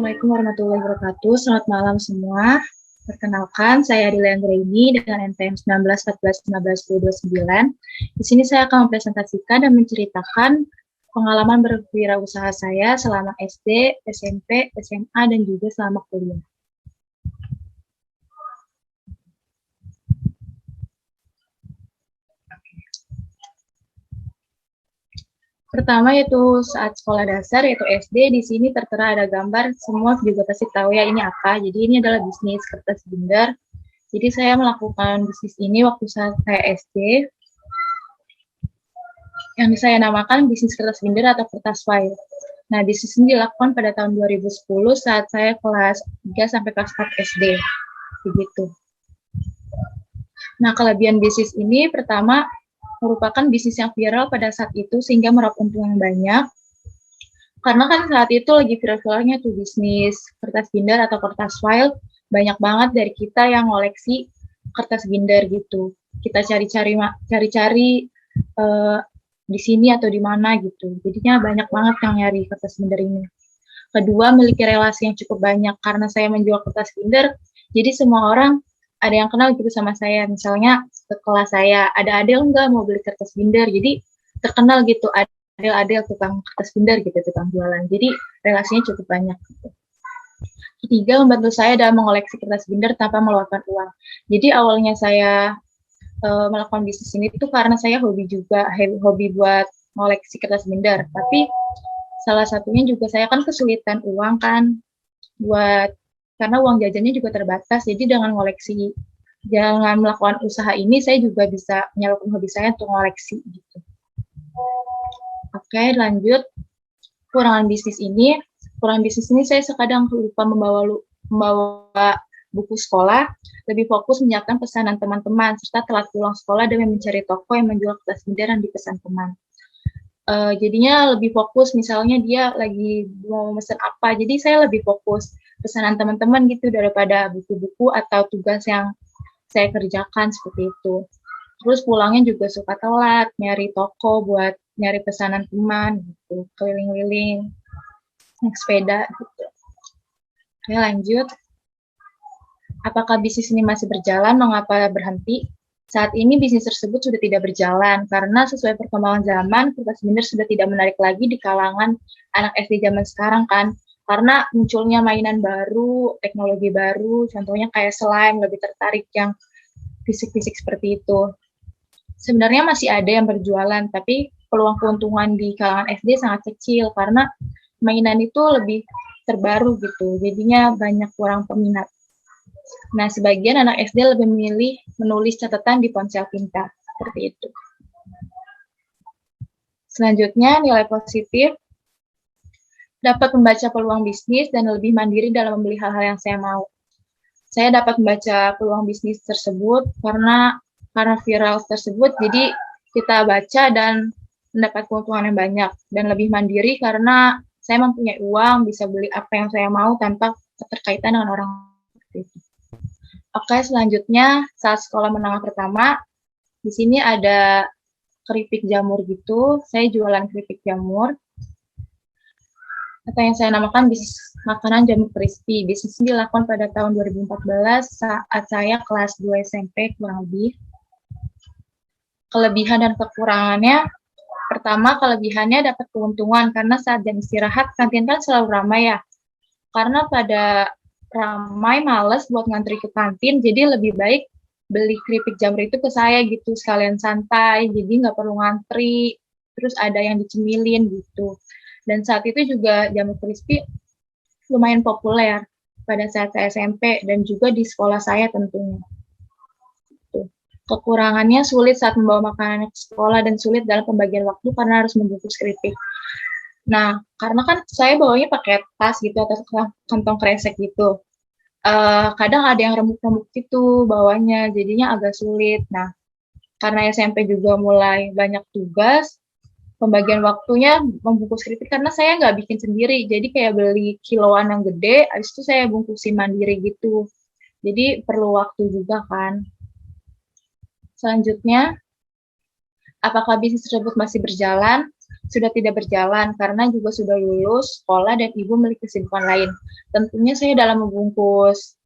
Assalamualaikum warahmatullahi wabarakatuh. Selamat malam semua. Perkenalkan, saya Adila Anggraini dengan NPM 1914152229. Di sini saya akan mempresentasikan dan menceritakan pengalaman berwirausaha saya selama SD, SMP, SMA, dan juga selama kuliah. Pertama yaitu saat sekolah dasar, yaitu SD. Di sini tertera ada gambar, semua juga pasti tahu ya ini apa. Jadi ini adalah bisnis kertas binder. Jadi saya melakukan bisnis ini waktu saya SD, yang saya namakan bisnis kertas binder atau kertas file. Nah, bisnis ini dilakukan pada tahun 2010 saat saya kelas 3 sampai kelas 4 SD. Begitu. Nah, kelebihan bisnis ini pertama merupakan bisnis yang viral pada saat itu sehingga meraup untung yang banyak. Karena kan saat itu lagi viral-viralnya tuh bisnis kertas binder atau kertas file, banyak banget dari kita yang ngoleksi kertas binder gitu. Kita cari-cari di sini atau di mana gitu. Jadinya banyak banget yang nyari kertas binder ini. Kedua, memiliki relasi yang cukup banyak karena saya menjual kertas binder. Jadi semua orang ada yang kenal gitu sama saya. Misalnya sekolah saya, ada Adel nggak mau beli kertas binder? Jadi terkenal gitu, Adel tukang kertas binder gitu, tukang jualan. Jadi relasinya cukup banyak. Gitu. Ketiga, membantu saya dalam mengoleksi kertas binder tanpa mengeluarkan uang. Jadi awalnya saya melakukan bisnis ini tuh karena saya hobi juga, hobi buat mengoleksi kertas binder. Tapi salah satunya juga saya kan kesulitan uang kan, karena uang jajannya juga terbatas. Jadi dengan melakukan usaha ini, saya juga bisa menyalurkan hobi saya untuk ngoleksi gitu. Oke, lanjut. Kekurangan bisnis ini saya sekadang lupa membawa buku sekolah, lebih fokus menyiapkan pesanan teman-teman, serta telat pulang sekolah dengan mencari toko yang menjual kertas binder yang dipesan teman. Jadinya lebih fokus, misalnya dia lagi mau pesan apa, jadi saya lebih fokus pesanan teman-teman gitu daripada buku-buku atau tugas yang saya kerjakan seperti itu. Terus pulangnya juga suka telat, nyari toko buat nyari pesanan teman gitu, keliling-keliling, naik sepeda gitu. Oke, lanjut. Apakah bisnis ini masih berjalan? Mengapa berhenti? Saat ini bisnis tersebut sudah tidak berjalan karena sesuai perkembangan zaman, kertas binder sudah tidak menarik lagi di kalangan anak SD zaman sekarang kan. Karena munculnya mainan baru, teknologi baru, contohnya kayak slime, lebih tertarik yang fisik-fisik seperti itu. Sebenarnya masih ada yang berjualan, tapi peluang keuntungan di kalangan SD sangat kecil karena mainan itu lebih terbaru gitu, jadinya banyak kurang peminat. Nah, sebagian anak SD lebih memilih menulis catatan di ponsel pintar, seperti itu. Selanjutnya, nilai positif dapat membaca peluang bisnis dan lebih mandiri dalam membeli hal-hal yang saya mau. Saya dapat membaca peluang bisnis tersebut karena viral tersebut, jadi kita baca dan mendapat keuntungan yang banyak dan lebih mandiri karena saya mempunyai uang, bisa beli apa yang saya mau tanpa keterkaitan dengan orang. Oke, selanjutnya saat sekolah menengah pertama, di sini ada keripik jamur gitu. Saya jualan keripik jamur, atau yang saya namakan bisnis makanan jamur crispy. Bisnis ini dilakukan pada tahun 2014 saat saya kelas 2 SMP kurang lebih. Kelebihan dan kekurangannya, pertama kelebihannya dapat keuntungan karena saat jam istirahat kantin kan selalu ramai ya. Karena pada ramai, males buat ngantri ke kantin, jadi lebih baik beli keripik jamur itu ke saya gitu, sekalian santai, jadi nggak perlu ngantri, terus ada yang dicemilin gitu. Dan saat itu juga jamur crispy lumayan populer pada saat saya SMP dan juga di sekolah saya tentunya. Kekurangannya sulit saat membawa makanan ke sekolah dan sulit dalam pembagian waktu karena harus membungkus keripik. Nah, karena kan saya bawanya pakai tas gitu atau kantong kresek gitu. Kadang ada yang remuk-remuk gitu bawahnya, jadinya agak sulit. Nah, karena SMP juga mulai banyak tugas, pembagian waktunya membungkus keripik karena saya nggak bikin sendiri, jadi kayak beli kiloan yang gede, habis itu saya bungkusin mandiri gitu. Jadi perlu waktu juga kan. Selanjutnya, apakah bisnis tersebut masih berjalan? sudah tidak berjalan karena juga sudah lulus sekolah dan ibu memiliki kesibukan lain. Tentunya saya dalam membungkus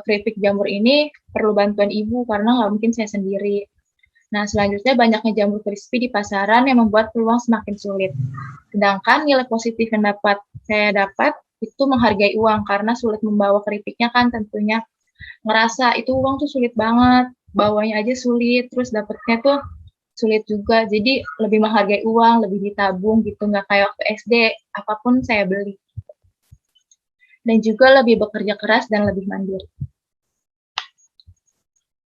keripik jamur ini perlu bantuan ibu karena nggak mungkin saya sendiri. Nah, selanjutnya banyaknya jamur crispy di pasaran yang membuat peluang semakin sulit. Sedangkan nilai positif yang saya dapat itu menghargai uang karena sulit membawa keripiknya kan tentunya ngerasa itu uang tuh sulit banget, bawanya aja sulit, terus dapetnya tuh sulit juga. Jadi lebih menghargai uang, lebih ditabung gitu, nggak kayak waktu SD, apapun saya beli. Dan juga lebih bekerja keras dan lebih mandiri.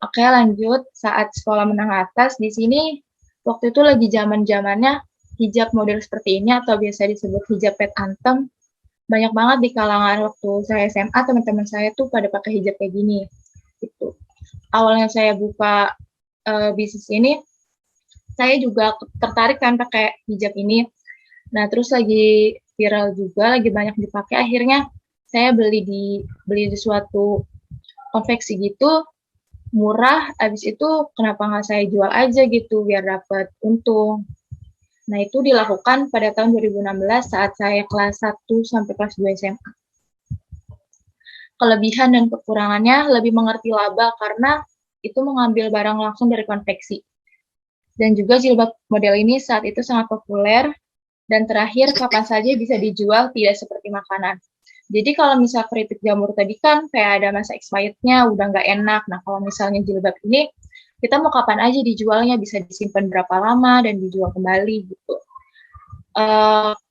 Oke, lanjut. Saat sekolah menengah atas, di sini waktu itu lagi zaman-zamannya hijab model seperti ini atau biasa disebut hijab pet anthem. Banyak banget di kalangan waktu saya SMA, teman-teman saya tuh pada pakai hijab kayak gini. Gitu. Awalnya saya buka bisnis ini, saya juga tertarik kan pakai hijab ini. Nah, terus lagi viral juga, lagi banyak dipakai. Akhirnya saya beli di suatu konveksi gitu, murah, habis itu kenapa nggak saya jual aja gitu biar dapat untung. Nah, itu dilakukan pada tahun 2016 saat saya kelas 1 sampai kelas 2 SMA. Kelebihan dan kekurangannya lebih mengerti laba karena itu mengambil barang langsung dari konveksi. Dan juga jilbab model ini saat itu sangat populer. Dan terakhir, kapan saja bisa dijual, tidak seperti makanan. Jadi kalau misal keripik jamur tadi kan kayak ada masa expirednya, udah nggak enak. Nah, kalau misalnya jilbab ini, kita mau kapan aja dijualnya, bisa disimpan berapa lama dan dijual kembali gitu.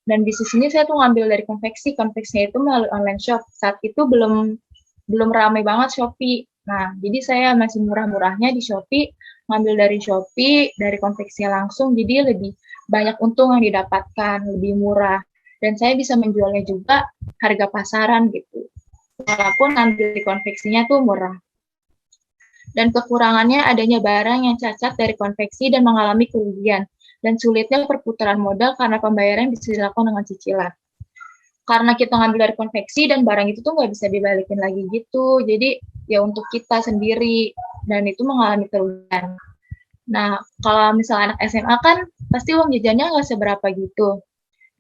Dan bisnis ini saya tuh ngambil dari konveksinya itu melalui online shop. Saat itu belum ramai banget Shopee. Nah, jadi saya masih murah-murahnya di Shopee, ngambil dari Shopee, dari konveksinya langsung, jadi lebih banyak untung yang didapatkan, lebih murah. Dan saya bisa menjualnya juga harga pasaran gitu. Walaupun ngambil di konveksinya tuh murah. Dan kekurangannya adanya barang yang cacat dari konveksi dan mengalami kerugian. Dan sulitnya perputaran modal karena pembayaran bisa dilakukan dengan cicilan. Karena kita ngambil dari konveksi dan barang itu tuh nggak bisa dibalikin lagi gitu. Jadi ya untuk kita sendiri dan itu mengalami kerugian. Nah, kalau misalnya anak SMA kan pasti uang jajannya nggak seberapa gitu.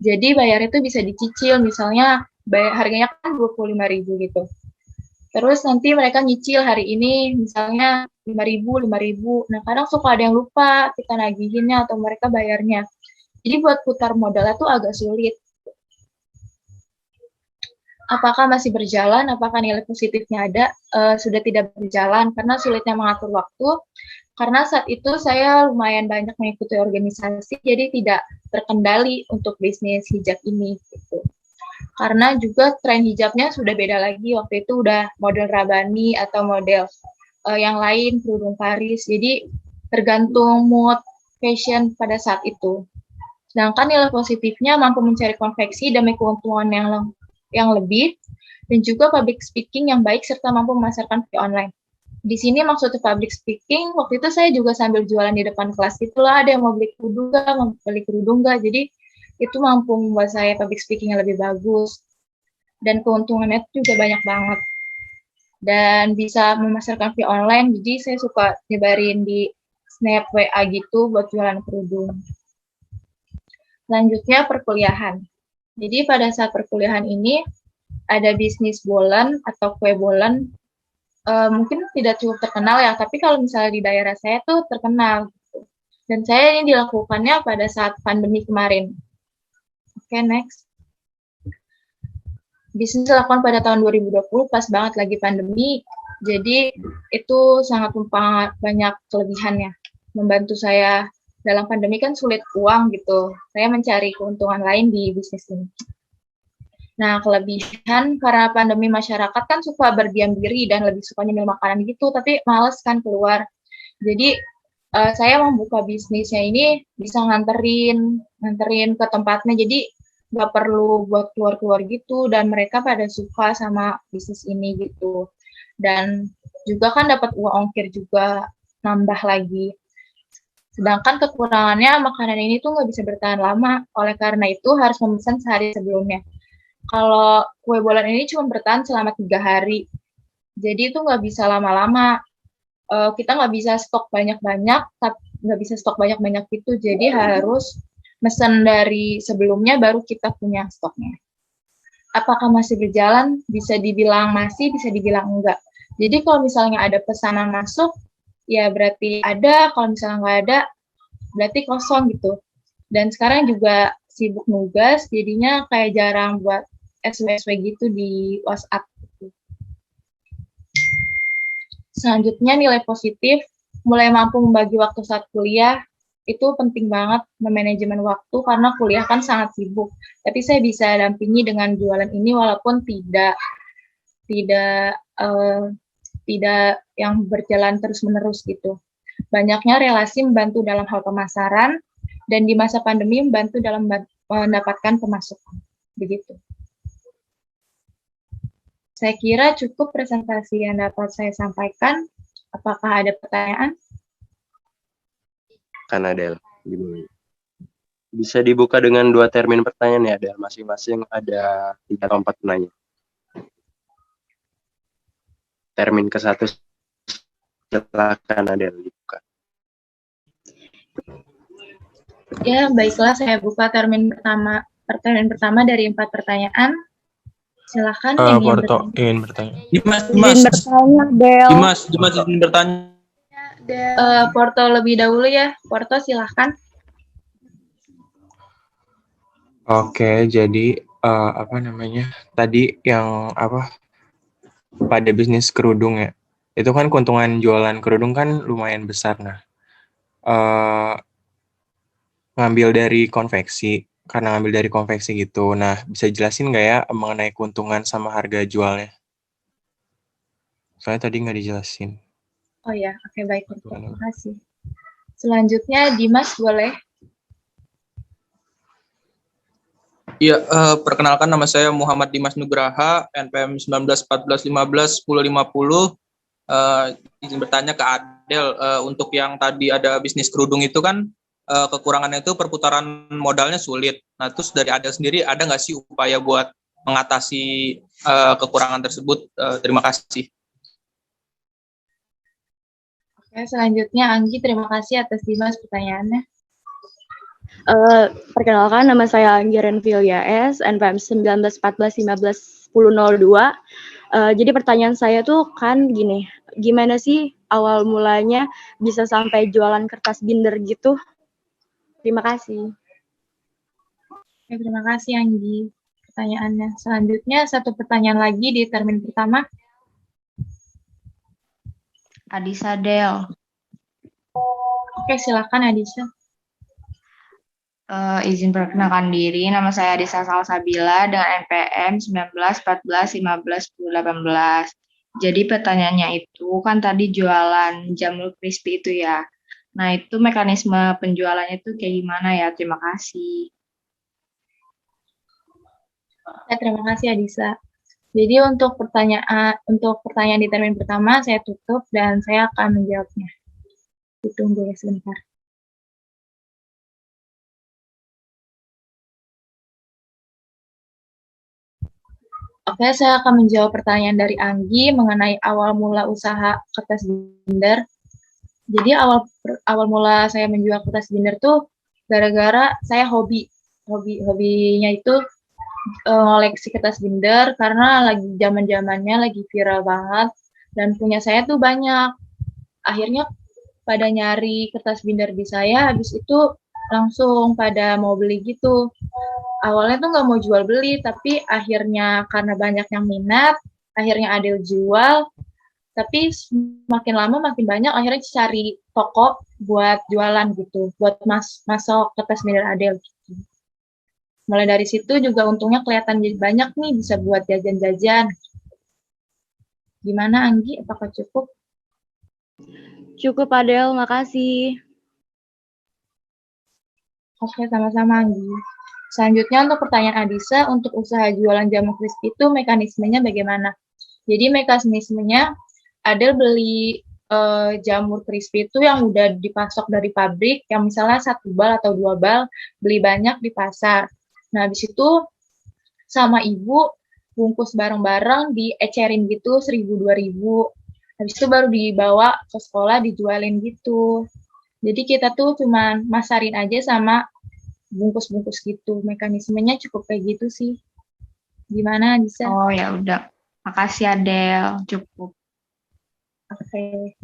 Jadi bayar itu bisa dicicil, misalnya harganya kan 25.000 gitu. Terus nanti mereka nyicil hari ini misalnya 5.000. Nah, kadang suka ada yang lupa kita nagihinnya atau mereka bayarnya. Jadi buat putar modalnya tuh agak sulit. Apakah masih berjalan? Apakah nilai positifnya ada? Sudah tidak berjalan karena sulitnya mengatur waktu. Karena saat itu saya lumayan banyak mengikuti organisasi, jadi tidak terkendali untuk bisnis hijab ini. Gitu. Karena juga tren hijabnya sudah beda lagi. Waktu itu udah model rabani atau model yang lain, kerudung Paris. Jadi tergantung mood fashion pada saat itu. Sedangkan nilai positifnya mampu mencari konveksi demi keuntungan yang lebih, dan juga public speaking yang baik serta mampu memasarkan via online. Di sini maksudnya public speaking, waktu itu saya juga sambil jualan di depan kelas itulah, ada yang mau beli kerudung nggak, jadi itu mampu membuat saya public speaking yang lebih bagus, dan keuntungannya juga banyak banget, dan bisa memasarkan via online, jadi saya suka nyebarin di Snap, WA gitu buat jualan kerudung. Selanjutnya perkuliahan. Jadi pada saat perkuliahan ini, ada bisnis bolen atau kue bolen, mungkin tidak cukup terkenal ya, tapi kalau misalnya di daerah saya tuh terkenal. Gitu. Dan saya ini dilakukannya pada saat pandemi kemarin. Oke, next. Bisnis dilakukan pada tahun 2020, pas banget lagi pandemi, jadi itu sangat banyak kelebihannya. Membantu saya dalam pandemi kan sulit uang gitu, saya mencari keuntungan lain di bisnis ini. Nah, kelebihan karena pandemi masyarakat kan suka berdiam diri dan lebih suka nyemil makanan gitu, tapi males kan keluar. Jadi saya membuka bisnisnya ini bisa nganterin ke tempatnya, jadi nggak perlu buat keluar-keluar gitu, dan mereka pada suka sama bisnis ini gitu. Dan juga kan dapat uang ongkir juga nambah lagi. Sedangkan kekurangannya makanan ini tuh nggak bisa bertahan lama, oleh karena itu harus memesan sehari sebelumnya. Kalau kue bolen ini cuma bertahan selama 3 hari. Jadi itu nggak bisa lama-lama. Kita nggak bisa stok banyak-banyak gitu. Jadi harus mesen dari sebelumnya baru kita punya stoknya. Apakah masih berjalan? Bisa dibilang masih, bisa dibilang enggak. Jadi kalau misalnya ada pesanan masuk, ya berarti ada, kalau misalnya nggak ada, berarti kosong gitu. Dan sekarang juga sibuk nugas, jadinya kayak jarang buat SW-SW gitu di WhatsApp. Selanjutnya nilai positif, mulai mampu membagi waktu saat kuliah, itu penting banget memanajemen waktu karena kuliah kan sangat sibuk. Tapi saya bisa dampingi dengan jualan ini walaupun tidak tidak yang berjalan terus-menerus gitu. Banyaknya relasi membantu dalam hal pemasaran dan di masa pandemi membantu dalam mendapatkan pemasukan. Begitu. Saya kira cukup presentasi yang dapat saya sampaikan. Apakah ada pertanyaan? Kan Adel, gimana? Bisa dibuka dengan 2 termin pertanyaan ya, Adel. Masing-masing ada 3 atau 4 penanya. Termin ke-1 silakan Adel dibuka. Ya, baiklah saya buka termin pertama dari 4 pertanyaan. Silakan yang Porto ingin bertanya. Dimas bertanya, Del. Dimas izin bertanya. Porto lebih dahulu ya. Porto silahkan. Oke, jadi tadi yang pada bisnis kerudung ya, itu kan keuntungan jualan kerudung kan lumayan besar. Nah, ngambil dari konveksi gitu. Nah, bisa jelasin nggak ya mengenai keuntungan sama harga jualnya? Soalnya tadi nggak dijelasin. Oh ya, oke, baik. Terima kasih. Selanjutnya Dimas boleh. Iya, perkenalkan nama saya Muhammad Dimas Nugraha, NPM 1914151050. Izin bertanya ke Adel, untuk yang tadi ada bisnis kerudung itu kan kekurangannya itu perputaran modalnya sulit. Nah, terus dari Adel sendiri ada nggak sih upaya buat mengatasi kekurangan tersebut? Terima kasih. Oke, selanjutnya Anggi, terima kasih atas Dimas pertanyaannya. Perkenalkan, nama saya Anggi Renvilia S, NPM 1914151002. Jadi pertanyaan saya tuh kan gini, gimana sih awal mulanya bisa sampai jualan kertas binder gitu? Terima kasih. Oke, terima kasih Anggi pertanyaannya. Selanjutnya satu pertanyaan lagi di termin pertama. Adisa Del. Oke, silakan Adisa. Izin perkenalkan diri, nama saya Adisa Salsabila dengan NPM 1914151018. Jadi pertanyaannya itu kan tadi jualan jamur crispy itu ya. Nah, itu mekanisme penjualannya itu kayak gimana ya? Terima kasih. Terima kasih Adisa. Jadi untuk pertanyaan di termin pertama saya tutup dan saya akan menjawabnya. Ditunggu ya sebentar. Oke, saya akan menjawab pertanyaan dari Anggi mengenai awal mula usaha kertas binder. Jadi awal mula saya menjual kertas binder tuh gara-gara saya hobinya itu ngoleksi kertas binder karena lagi zaman-zamannya lagi viral banget dan punya saya tuh banyak. Akhirnya pada nyari kertas binder di saya, habis itu langsung pada mau beli gitu. Awalnya tuh nggak mau jual beli, tapi akhirnya karena banyak yang minat, akhirnya Adel jual. Tapi makin lama makin banyak, akhirnya cari toko buat jualan gitu, buat masuk kertas binder Adel. Gitu. Mulai dari situ juga untungnya kelihatan jadi banyak nih, bisa buat jajan-jajan. Gimana Anggi, apakah cukup? Cukup Adel, makasih. Oke, sama-sama Anggi. Selanjutnya untuk pertanyaan Adisa, untuk usaha jualan jamu crispy itu mekanismenya bagaimana? Jadi mekanismenya Adel beli jamur crispy itu yang udah dipasok dari pabrik, yang misalnya 1 bal atau 2 bal, beli banyak di pasar. Nah, habis itu sama ibu bungkus bareng-bareng diecerin gitu 1.000-2.000. Habis itu baru dibawa ke sekolah dijualin gitu. Jadi kita tuh cuman masarin aja sama bungkus-bungkus gitu. Mekanismenya cukup kayak gitu sih. Gimana bisa? Oh ya udah. Makasih Adel, cukup. Oke.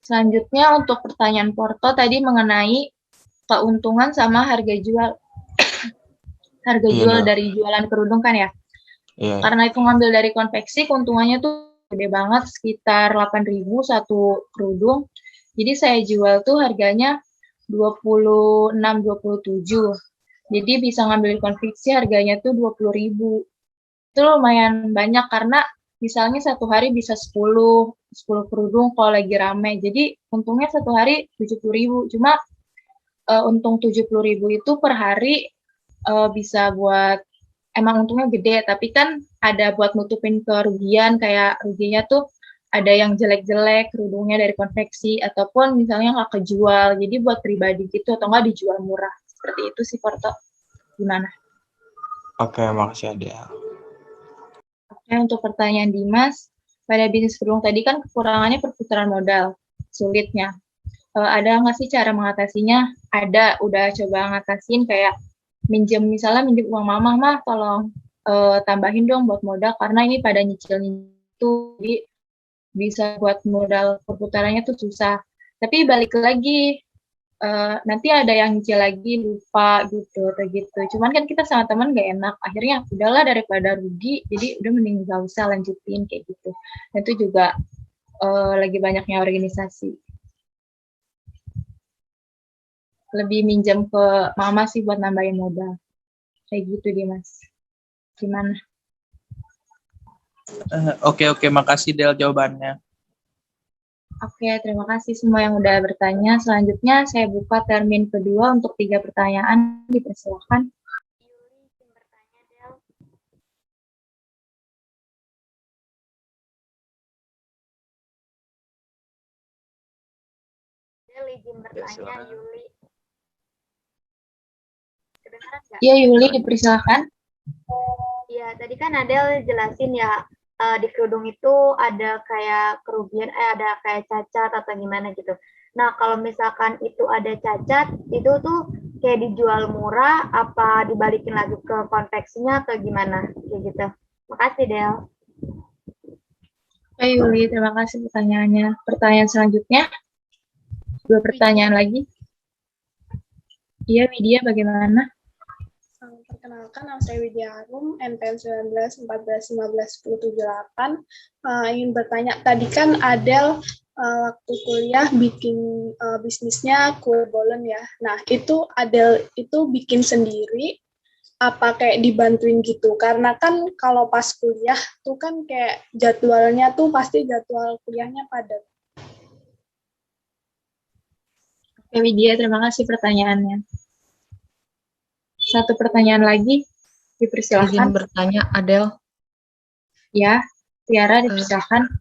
Selanjutnya untuk pertanyaan Porto tadi mengenai keuntungan sama harga jual. Harga Iya, jual Del. dari jualan kerudung kan ya. Iya. Karena itu ngambil dari konveksi, keuntungannya tuh gede banget, sekitar 8.000 satu kerudung. Jadi saya jual tuh harganya 26-27. Jadi bisa ngambil konveksi harganya tuh 20.000. Itu lumayan banyak karena misalnya satu hari bisa 10 kerudung kalau lagi rame. Jadi untungnya satu hari 70.000. Cuma untung 70.000 itu per hari bisa buat emang untungnya gede, tapi kan ada buat nutupin kerugian, kayak ruginya tuh ada yang jelek-jelek kerudungnya dari konveksi, ataupun misalnya nggak kejual, jadi buat pribadi gitu, atau nggak dijual murah. Seperti itu sih, Porto. Gimana? Oke, makasih Adel. Oke, untuk pertanyaan Dimas, pada bisnis kerudung tadi kan kekurangannya perputaran modal, sulitnya. Ada nggak sih cara mengatasinya? Ada, udah coba ngatasin kayak misalnya minjem uang mama, mah tolong tambahin dong buat modal karena ini pada nyicil itu, jadi bisa buat modal perputarannya tuh susah. Tapi balik lagi nanti ada yang nyicil lagi lupa gitu atau gitu. Cuman kan kita sama teman gak enak. Akhirnya udahlah daripada rugi, jadi udah mending gak usah lanjutin kayak gitu. Dan itu juga lagi banyaknya organisasi. Lebih minjem ke mama sih buat nambahin modal. Kayak gitu Dimas. Gimana? Oke, makasih Del jawabannya. Oke, terima kasih semua yang udah bertanya. Selanjutnya saya buka termin kedua untuk 3 pertanyaan. Dipersilakan. Izin bertanya, Yuli. Kedengaran nggak? Iya, Yuli, dipersilakan. Iya, tadi kan Adel jelasin ya, di kerudung itu ada kayak kerugian, ada kayak cacat atau gimana gitu. Nah, kalau misalkan itu ada cacat, itu tuh kayak dijual murah, apa dibalikin lagi ke konveksinya atau gimana? Kayak gitu. Makasih, Del. Oke, Yuli, terima kasih pertanyaannya. Pertanyaan selanjutnya, 2 pertanyaan lagi. Iya, Widya, bagaimana? Perkenalkan, nama saya Widya Arum, NPM 19 14 15 10 78. Ingin bertanya, tadi kan Adel waktu kuliah bikin bisnisnya kue bolen ya. Nah, itu Adel itu bikin sendiri, apa kayak dibantuin gitu? Karena kan kalau pas kuliah tuh kan kayak jadwalnya tuh pasti jadwal kuliahnya padat. Oke, Widya, terima kasih pertanyaannya. Satu pertanyaan lagi, dipersilakan. Izin bertanya, Adel. Ya, Tiara, dipersilakan.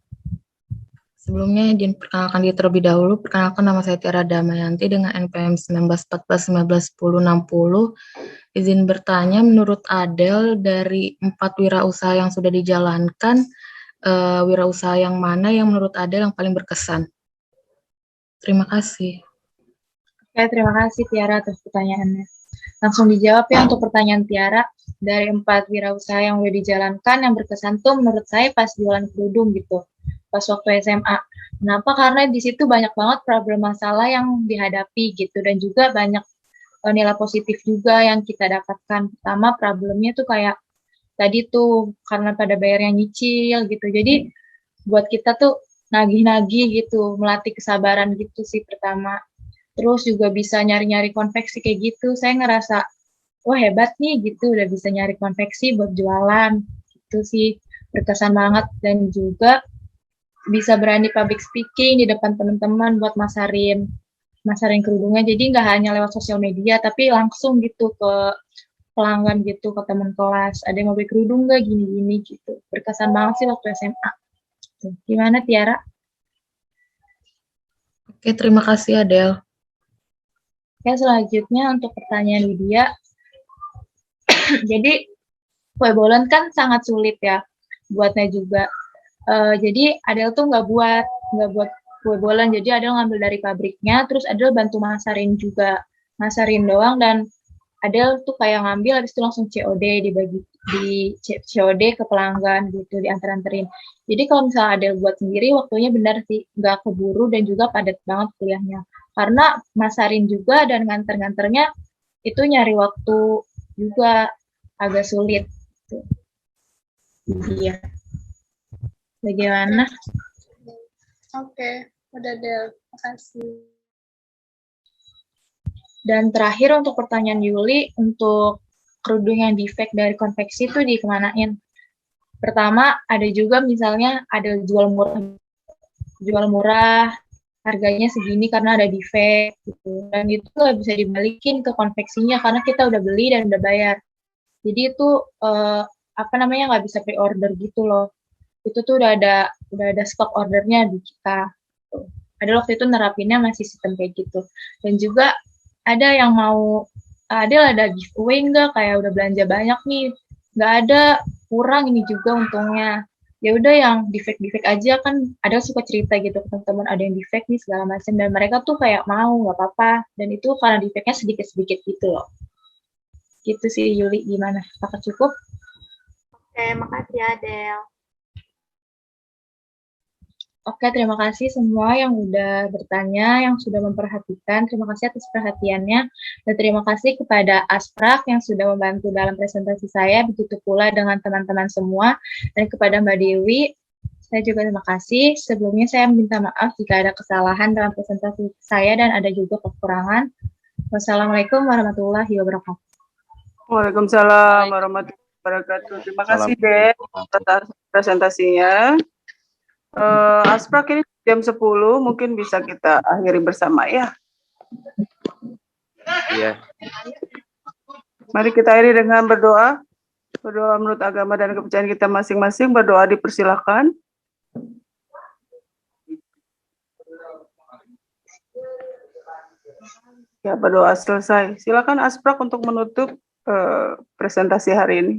Sebelumnya izin perkenalkan diri terlebih dahulu. Perkenalkan, nama saya Tiara Damayanti dengan NPM 1914 15 10 60. Izin bertanya, menurut Adel dari 4 wirausaha yang sudah dijalankan, wirausaha yang mana yang menurut Adel yang paling berkesan? Terima kasih. Oke, terima kasih Tiara atas pertanyaannya. Langsung dijawab ya untuk pertanyaan Tiara. Dari 4 wirausaha yang udah dijalankan, yang berkesan tuh menurut saya pas jualan kerudung gitu. Pas waktu SMA. Kenapa? Karena di situ banyak banget problem masalah yang dihadapi gitu. Dan juga banyak nilai positif juga yang kita dapatkan. Pertama, problemnya tuh kayak tadi tuh karena pada bayar yang nyicil gitu. Jadi buat kita tuh nagih-nagih gitu, melatih kesabaran gitu sih pertama. Terus juga bisa nyari-nyari konveksi kayak gitu. Saya ngerasa, wah hebat nih gitu, udah bisa nyari konveksi buat jualan. Gitu sih, berkesan banget. Dan juga bisa berani public speaking di depan teman-teman buat masarin kerudungnya. Jadi nggak hanya lewat sosial media, tapi langsung gitu ke pelanggan gitu, ke teman kelas. Ada yang mau beli kerudung nggak, gini-gini gitu. Berkesan banget sih waktu SMA. Tuh. Gimana Tiara? Oke, terima kasih Adel. Oke, selanjutnya untuk pertanyaan Widya. Jadi, kue bolen kan sangat sulit ya buatnya juga. Jadi Adel tuh nggak buat kue bolan. Jadi Adel ngambil dari pabriknya, terus Adel bantu masarin juga, masarin doang, dan Adel tuh kayak ngambil habis itu langsung COD, dibagi di COD ke pelanggan gitu, diantar-anterin. Jadi kalau misalnya Adel buat sendiri waktunya benar sih, nggak keburu dan juga padat banget kuliahnya. Karena masarin juga dan nganter-nganternya itu nyari waktu juga agak sulit. Gitu. Iya. Bagaimana? Oke, udah Del. Makasih. Dan terakhir untuk pertanyaan Yuli, untuk kerudung yang defect dari konveksi itu dikemanain? Pertama, ada juga misalnya ada jual murah, harganya segini karena ada defect gitu. Dan itu nggak bisa dibalikin ke konveksinya karena kita udah beli dan udah bayar. Jadi itu nggak bisa pre-order gitu loh. Itu tuh udah ada stok ordernya di kita. Ada waktu itu nerapinnya masih sistem kayak gitu. Dan juga ada yang mau ada giveaway nggak, kayak udah belanja banyak nih, nggak ada, kurang ini juga untungnya. Ya udah yang defect aja, kan ada suka cerita gitu teman-teman ada yang defect nih segala macam, dan mereka tuh kayak mau nggak apa-apa, dan itu karena defectnya sedikit gitu loh. Gitu sih Yuli, gimana? Apakah cukup? Oke, makasih Adel. Oke, terima kasih semua yang udah bertanya, yang sudah memperhatikan. Terima kasih atas perhatiannya. Dan terima kasih kepada Asprak yang sudah membantu dalam presentasi saya, begitu pula dengan teman-teman semua. Dan kepada Mbak Dewi, saya juga terima kasih. Sebelumnya saya minta maaf jika ada kesalahan dalam presentasi saya dan ada juga kekurangan. Wassalamualaikum warahmatullahi wabarakatuh. Waalaikumsalam warahmatullahi wabarakatuh. Terima kasih, Dek, atas presentasinya. Asprak ini jam 10, mungkin bisa kita akhiri bersama ya. Iya. Mari kita akhiri dengan berdoa. Berdoa menurut agama dan kepercayaan kita masing-masing. Berdoa dipersilakan. Ya, berdoa selesai. Silakan Asprak untuk menutup presentasi hari ini.